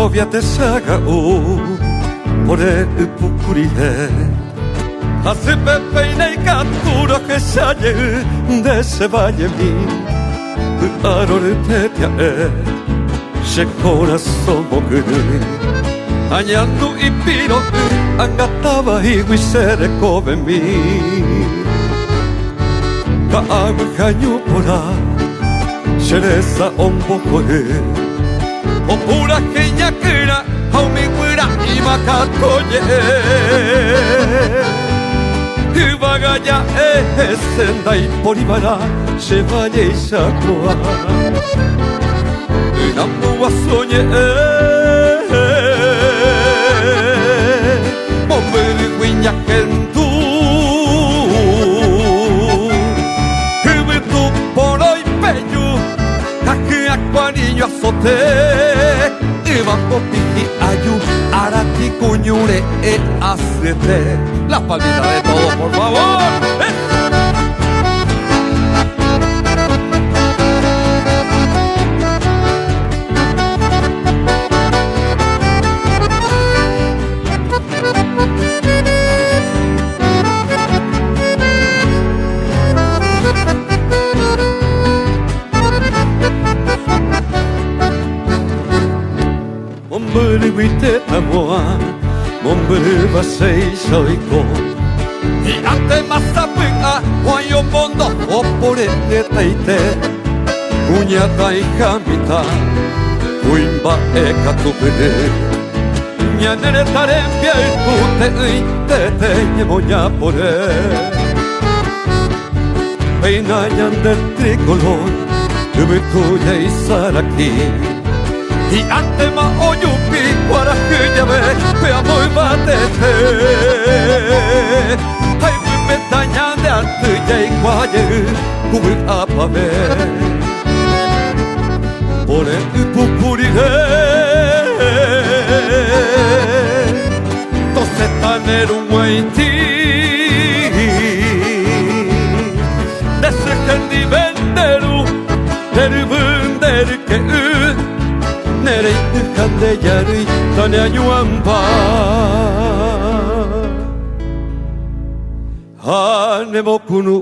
Kobiety u pore pukurie hace pepeina y captura que sale de ese valle mi arorete se corazón bogui añando y piro angataba y guisere come mi kaagu kanyu pora seresa ombo kore o pura keñakura o mi pura y macatoye Ibagaya sendai poribara se vaya y sacoa Namu wa soñe Mombeli guiña kentu Hibitu poro y peyu Kaku aquaniño azote Ibango piji ayu Arati cuñure e acete La palmita de todo, por favor Mombele wite tamoa Mombele basei soiko I ante masapinga Wayo mondo opore netaite Uña tai kamita Uimba e katupene Ñanere tarembia il pute Tete ñemoña pore Peina ñander tricolor Ubituya y saraki Y ante ma oyupi Guara hyjave Pea moi batete Hai me tañande ante Jai guaye Kubi apave Ore upupurire Tose taneru muaiti Dese kendi venderu Deru bunderu ke Nerei kande yarui tane ayuamba Hane mokunu